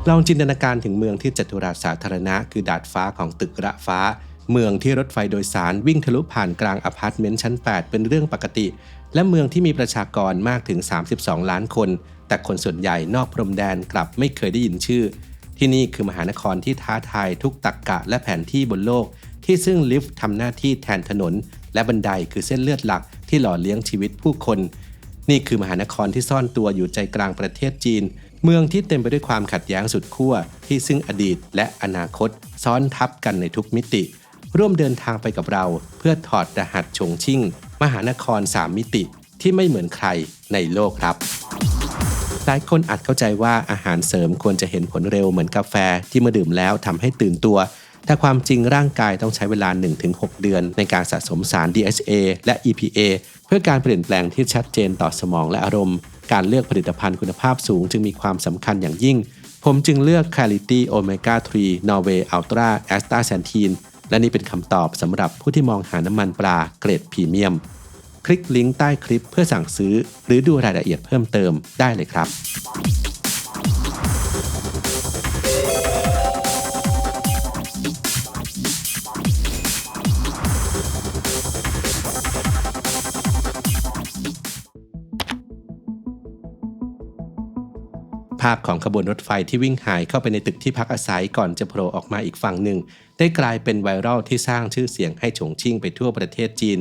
ลองจินตนาการถึงเมืองที่จัตุรัสสาธารณะคือดาดฟ้าของตึกระฟ้าเมืองที่รถไฟโดยสารวิ่งทะลุผ่านกลางอพาร์ตเมนต์ชั้น 8 เป็นเรื่องปกติและเมืองที่มีประชากรมากถึง32ล้านคนแต่คนส่วนใหญ่นอกพรมแดนกลับไม่เคยได้ยินชื่อที่นี่คือมหานครที่ท้าทายทุกตรรกะและแผนที่บนโลกที่ซึ่งลิฟต์ทำหน้าที่แทนถนนและบันไดคือเส้นเลือดหลักที่หล่อเลี้ยงชีวิตผู้คนนี่คือมหานครที่ซ่อนตัวอยู่ใจกลางประเทศจีนเมืองที่เต็มไปด้วยความขัดแย้งสุดขั้วที่ซึ่งอดีตและอนาคตซ้อนทับกันในทุกมิติร่วมเดินทางไปกับเราเพื่อถอดรหัสฉงชิ่งมหานคร3มิติที่ไม่เหมือนใครในโลกครับหลายคนอาจเข้าใจว่าอาหารเสริมควรจะเห็นผลเร็วเหมือนกาแฟที่เมื่อดื่มแล้วทำให้ตื่นตัวแต่ความจริงร่างกายต้องใช้เวลา 1-6 เดือนในการสะสมสาร DHA และ EPA เพื่อการเปลี่ยนแปลงที่ชัดเจนต่อสมองและอารมณ์การเลือกผลิตภัณฑ์คุณภาพสูงจึงมีความสำคัญอย่างยิ่งผมจึงเลือก Clarity Omega 3 Norway Ultra Astaxanthin และนี่เป็นคำตอบสำหรับผู้ที่มองหาน้ำมันปลาเกรดพรีเมียมคลิกลิงก์ใต้คลิปเพื่อสั่งซื้อหรือดูรายละเอียดเพิ่มเติมได้เลยครับภาพของขบวนรถไฟที่วิ่งหายเข้าไปในตึกที่พักอาศัยก่อนจะโผล่ออกมาอีกฝั่งหนึ่งได้กลายเป็นไวรัลที่สร้างชื่อเสียงให้ฉงชิ่งไปทั่วประเทศจีน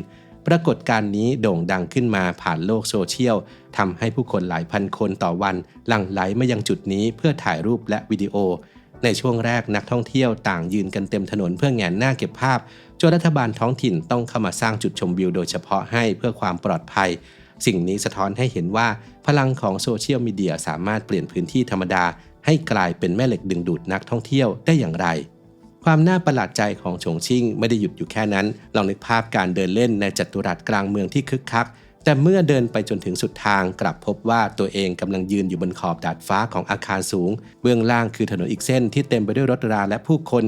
ปรากฏการณ์นี้โด่งดังขึ้นมาผ่านโลกโซเชียลทำให้ผู้คนหลายพันคนต่อวันหลั่งไหลมายังจุดนี้เพื่อถ่ายรูปและวิดีโอในช่วงแรกนักท่องเที่ยวต่างยืนกันเต็มถนนเพื่อแงนหน้าเก็บภาพจนรัฐบาลท้องถิ่นต้องเข้ามาสร้างจุดชมวิวโดยเฉพาะให้เพื่อความปลอดภัยสิ่งนี้สะท้อนให้เห็นว่าพลังของโซเชียลมีเดียสามารถเปลี่ยนพื้นที่ธรรมดาให้กลายเป็นแม่เหล็กดึงดูดนักท่องเที่ยวได้อย่างไรความน่าประหลาดใจของฉงชิ่งไม่ได้หยุดอยู่แค่นั้นลองนึกภาพการเดินเล่นในจัตุรัสกลางเมืองที่คึกคักแต่เมื่อเดินไปจนถึงสุดทางกลับพบว่าตัวเองกำลังยืนอยู่บนขอบดาดฟ้าของอาคารสูงเบื้องล่างคือถนนอีกเส้นที่เต็มไปด้วยรถราและผู้คน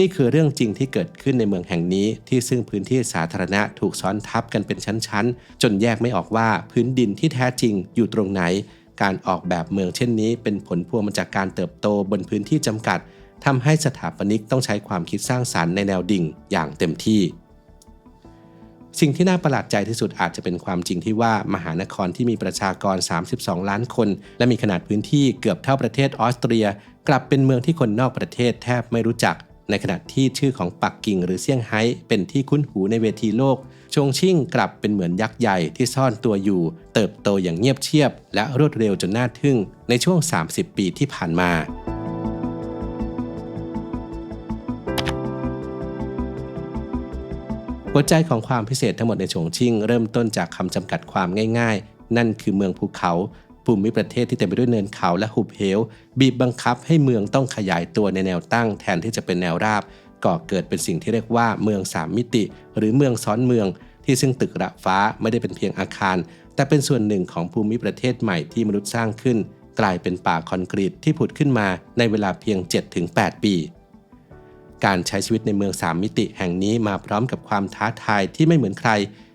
นี่คือเรื่องจริงที่เกิดขึ้นในเมืองแห่งนี้ที่ซึ่งพื้นที่สาธารณะถูกซ้อนทับกันเป็นชั้นๆจนแยกไม่ออกว่าพื้นดินที่แท้จริงอยู่ตรงไหนการออกแบบเมืองเช่นนี้เป็นผลพวงมาจากการเติบโตบนพื้นที่จำกัดทำให้สถาปนิกต้องใช้ความคิดสร้างสรรค์ในแนวดิ่งอย่างเต็มที่สิ่งที่น่าประหลาดใจที่สุดอาจจะเป็นความจริงที่ว่ามหานครที่มีประชากร32ล้านคนและมีขนาดพื้นที่เกือบเท่าประเทศออสเตรียกลับเป็นเมืองที่คนนอกประเทศแทบไม่รู้จักในขณะที่ชื่อของปักกิ่งหรือเซี่ยงไฮ้เป็นที่คุ้นหูในเวทีโลกชงชิ่งกลับเป็นเหมือนยักษ์ใหญ่ที่ซ่อนตัวอยู่เติบโตอย่างเงียบเชียบและรวดเร็วจนน่าทึ่งในช่วง30ปีที่ผ่านมาหัวใจของความพิเศษทั้งหมดในฉงชิ่งเริ่มต้นจากคำจำกัดความง่ายๆนั่นคือเมืองภูเขาภูมิประเทศที่เต็มไปด้วยเนินเขาและหุบเหวบีบบังคับให้เมืองต้องขยายตัวในแนวตั้งแทนที่จะเป็นแนวราบก่อเกิดเป็นสิ่งที่เรียกว่าเมือง3มิติหรือเมืองซ้อนเมืองที่ซึ่งตึกระฟ้าไม่ได้เป็นเพียงอาคารแต่เป็นส่วนหนึ่งของภูมิประเทศใหม่ที่มนุษย์สร้างขึ้นกลายเป็นป่าคอนกรีตที่ผุดขึ้นมาในเวลาเพียง 7-8 ปีการใช้ชีวิตในเมือง3มิติแห่งนี้มาพร้อมกับความท้าทายที่ไม่เหมือนใคร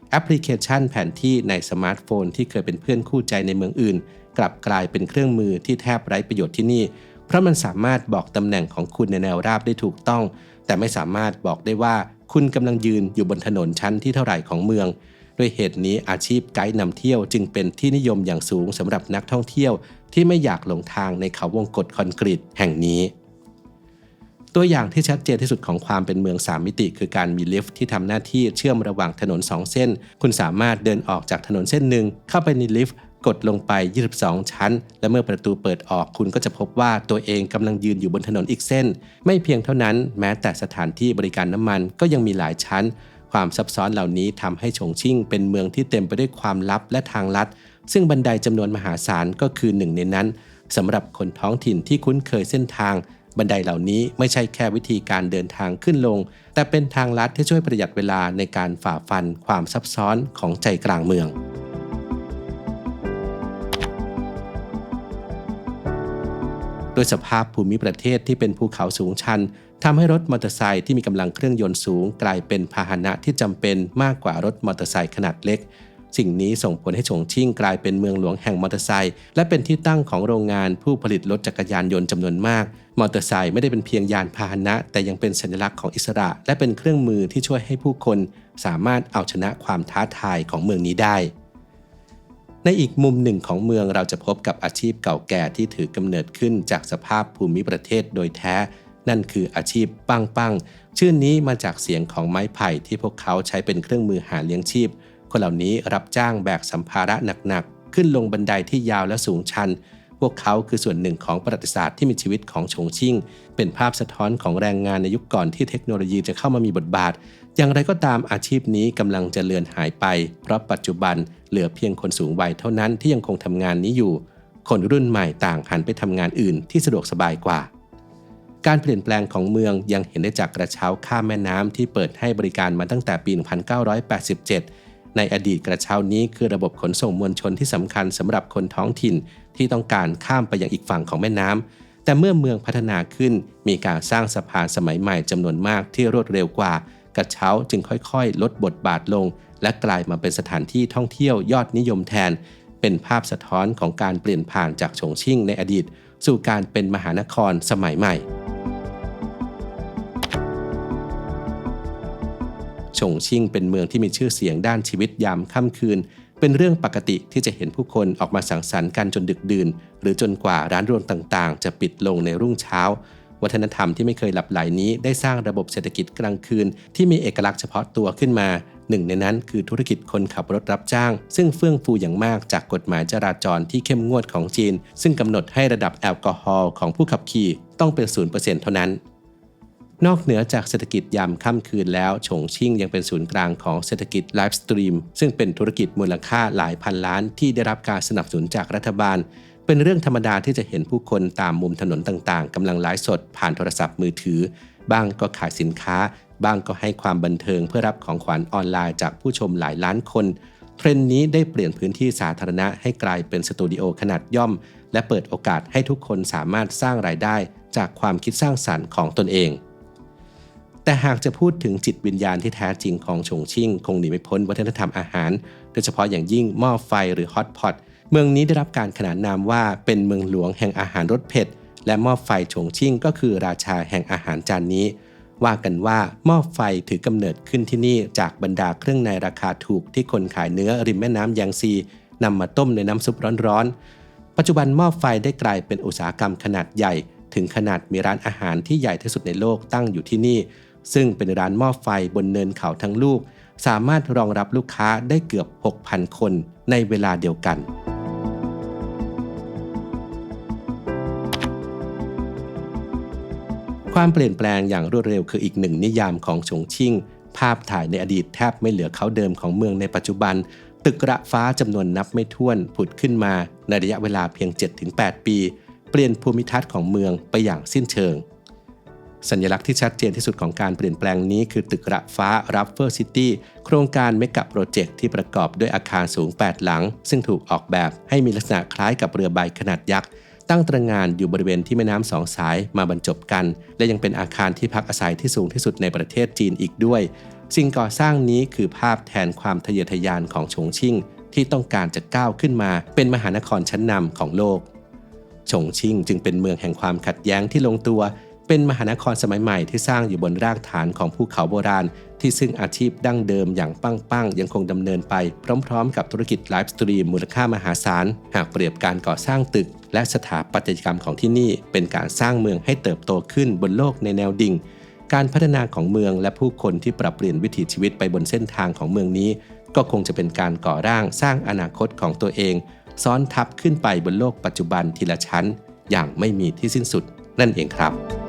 แอปพลิเคชันแผนที่ในสมาร์ทโฟนที่เคยเป็นเพื่อนคู่ใจในเมืองอื่นกลับกลายเป็นเครื่องมือที่แทบไร้ประโยชน์ที่นี่เพราะมันสามารถบอกตำแหน่งของคุณในแนวราบได้ถูกต้องแต่ไม่สามารถบอกได้ว่าคุณกำลังยืนอยู่บนถนนชั้นที่เท่าไหร่ของเมืองด้วยเหตุนี้อาชีพไกด์นำเที่ยวจึงเป็นที่นิยมอย่างสูงสำหรับนักท่องเที่ยวที่ไม่อยากหลงทางในเขาวงกตคอนกรีตแห่งนี้ตัวอย่างที่ชัดเจนที่สุดของความเป็นเมือง3มิติคือการมีลิฟต์ที่ทำหน้าที่เชื่อมระหว่างถนน2เส้นคุณสามารถเดินออกจากถนนเส้นหนึ่งเข้าไปในลิฟต์กดลงไป22ชั้นและเมื่อประตูเปิดออกคุณก็จะพบว่าตัวเองกำลังยืนอยู่บนถนนอีกเส้นไม่เพียงเท่านั้นแม้แต่สถานที่บริการน้ำมันก็ยังมีหลายชั้นความซับซ้อนเหล่านี้ทำให้ฉงชิ่งเป็นเมืองที่เต็มไปด้วยความลับและทางลัดซึ่งบันไดจำนวนมหาศาลก็คือหนึ่งในนั้นสำหรับคนท้องถิ่นที่คุ้นเคยเส้นทางบันไดเหล่านี้ไม่ใช่แค่วิธีการเดินทางขึ้นลงแต่เป็นทางลัดที่ช่วยประหยัดเวลาในการฝ่าฟันความซับซ้อนของใจกลางเมืองโดยสภาพภูมิประเทศที่เป็นภูเขาสูงชันทำให้รถมอเตอร์ไซค์ที่มีกำลังเครื่องยนต์สูงกลายเป็นพาหนะที่จำเป็นมากกว่ารถมอเตอร์ไซค์ขนาดเล็ก สิ่งนี้ส่งผลให้ฉงชิ่งกลายเป็นเมืองหลวงแห่งมอเตอร์ไซค์และเป็นที่ตั้งของโรงงานผู้ผลิตรถจักรยานยนต์จำนวนมากมอเตอร์ไซค์ไม่ได้เป็นเพียงยานพาหนะแต่ยังเป็นสัญลักษณ์ของอิสระและเป็นเครื่องมือที่ช่วยให้ผู้คนสามารถเอาชนะความท้าทายของเมืองนี้ได้ในอีกมุมหนึ่งของเมืองเราจะพบกับอาชีพเก่าแก่ที่ถือกำเนิดขึ้นจากสภาพภูมิประเทศโดยแท้นั่นคืออาชีพปั้งชื่อนี้มาจากเสียงของไม้ไผ่ที่พวกเขาใช้เป็นเครื่องมือหาเลี้ยงชีพคนเหล่านี้รับจ้างแบกสัมภาระหนักๆขึ้นลงบันไดที่ยาวและสูงชันพวกเขาคือส่วนหนึ่งของประวัติศาสตร์ที่มีชีวิตของฉงชิ่งเป็นภาพสะท้อนของแรงงานในยุคก่อนที่เทคโนโลยีจะเข้ามามีบทบาทอย่างไรก็ตามอาชีพนี้กำลังจะเลือนหายไปเพราะปัจจุบันเหลือเพียงคนสูงวัยเท่านั้นที่ยังคงทำงานนี้อยู่คนรุ่นใหม่ต่างหันไปทำงานอื่นที่สะดวกสบายกว่าการเปลี่ยนแปลงของเมืองยังเห็นได้จากกระเช้าข้ามแม่น้ำที่เปิดให้บริการมาตั้งแต่ปี 1987 ในอดีตกระเช้านี้คือระบบขนส่งมวลชนที่สำคัญสำหรับคนท้องถิ่นที่ต้องการข้ามไปยังอีกฝั่งของแม่น้ำแต่เมื่อเมืองพัฒนาขึ้นมีการสร้างสะพานสมัยใหม่จำนวนมากที่รวดเร็วกว่ากระเช้าจึงค่อยๆลดบทบาทลงและกลายมาเป็นสถานที่ท่องเที่ยวยอดนิยมแทนเป็นภาพสะท้อนของการเปลี่ยนผ่านจากฉงชิ่งในอดีตสู่การเป็นมหานครสมัยใหม่ฉงชิ่งเป็นเมืองที่มีชื่อเสียงด้านชีวิตยามค่ำคืนเป็นเรื่องปกติที่จะเห็นผู้คนออกมาสังสรรค์กันจนดึกดื่นหรือจนกว่าร้านรวงต่างๆจะปิดลงในรุ่งเช้าวัฒนธรรมที่ไม่เคยหลับไหลนี้ได้สร้างระบบเศรษฐกิจกลางคืนที่มีเอกลักษณ์เฉพาะตัวขึ้นมาหนึ่งในนั้นคือธุรกิจคนขับรถรับจ้างซึ่งเฟื่องฟูอย่างมากจากกฎหมายจราจรที่เข้มงวดของจีนซึ่งกำหนดให้ระดับแอลกอฮอล์ของผู้ขับขี่ต้องเป็น 0% เท่านั้นนอกเหนือจากเศรษฐกิจยามค่ำคืนแล้วฉงชิ่งยังเป็นศูนย์กลางของเศรษฐกิจไลฟ์สตรีมซึ่งเป็นธุรกิจมูลค่าหลายพันล้านที่ได้รับการสนับสนุนจากรัฐบาลเป็นเรื่องธรรมดาที่จะเห็นผู้คนตามมุมถนนต่างๆกำลังไลฟ์สดผ่านโทรศัพท์มือถือบ้างก็ขายสินค้าบ้างก็ให้ความบันเทิงเพื่อรับของขวัญออนไลน์จากผู้ชมหลายล้านคนเทรนด์นี้ได้เปลี่ยนพื้นที่สาธารณะให้กลายเป็นสตูดิโอขนาดย่อมและเปิดโอกาสให้ทุกคนสามารถสร้างรายได้จากความคิดสร้างสรรค์ของตนเองแต่หากจะพูดถึงจิตวิญญาณที่แท้จริงของฉงชิ่งคงหนีไม่พ้นวัฒนธรรมอาหารโดยเฉพาะอย่างยิ่งหม้อไฟหรือฮอตพอตเมืองนี้ได้รับการขนานนามว่าเป็นเมืองหลวงแห่งอาหารรสเผ็ดและหม้อไฟฉงชิ่งก็คือราชาแห่งอาหารจานนี้ว่ากันว่าหม้อไฟถือกำเนิดขึ้นที่นี่จากบรรดาเครื่องในราคาถูกที่คนขายเนื้อริมแม่น้ำยางซีนำมาต้มในน้ำซุปร้อนๆปัจจุบันหม้อไฟได้กลายเป็นอุตสาหกรรมขนาดใหญ่ถึงขนาดมีร้านอาหารที่ใหญ่ที่สุดในโลกตั้งอยู่ที่นี่ซึ่งเป็นร้านหม้อไฟบนเนินเขาทั้งลูกสามารถรองรับลูกค้าได้เกือบ 6,000 คนในเวลาเดียวกันความเปลี่ยนแปลงอย่างรวดเร็วคืออีกหนึ่งนิยามของฉงชิ่งภาพถ่ายในอดีตแทบไม่เหลือเขาเดิมของเมืองในปัจจุบันตึกระฟ้าจำนวนนับไม่ถ้วนผุดขึ้นมาในระยะเวลาเพียง 7-8 ปีเปลี่ยนภูมิทัศน์ของเมืองไปอย่างสิ้นเชิงสัญลักษณ์ที่ชัดเจนที่สุดของการเปลี่ยนแปลงนี้คือตึกระฟ้า Ruffer City โครงการเมกะโปรเจกต์ที่ประกอบด้วยอาคารสูง8หลังซึ่งถูกออกแบบให้มีลักษณะคล้ายกับเรือใบขนาดยักษ์ตั้งตระหง่านอยู่บริเวณที่แม่น้ำสองสายมาบรรจบกันและยังเป็นอาคารที่พักอาศัยที่สูงที่สุดในประเทศจีนอีกด้วยสิ่งก่อสร้างนี้คือภาพแทนความทะเยอทะยานของฉงชิ่งที่ต้องการจะก้าวขึ้นมาเป็นมหานครชั้นนำของโลกฉงชิ่งจึงเป็นเมืองแห่งความขัดแย้งที่ลงตัวเป็นมหานครสมัยใหม่ที่สร้างอยู่บนรากฐานของภูเขาโบราณที่ซึ่งอาชีพดั้งเดิมอย่างปั้งยังคงดำเนินไปพร้อมๆกับธุรกิจไลฟ์สตรีมมูลค่ามหาศาลหากเปรียบการก่อสร้างตึกและสถาปัตยกรรมของที่นี่เป็นการสร้างเมืองให้เติบโตขึ้นบนโลกในแนวดิ่งการพัฒนาของเมืองและผู้คนที่ปรับเปลี่ยนวิถีชีวิตไปบนเส้นทางของเมืองนี้ก็คงจะเป็นการก่อร่างสร้างอนาคตของตัวเองซ้อนทับขึ้นไปบนโลกปัจจุบันทีละชั้นอย่างไม่มีที่สิ้นสุดนั่นเองครับ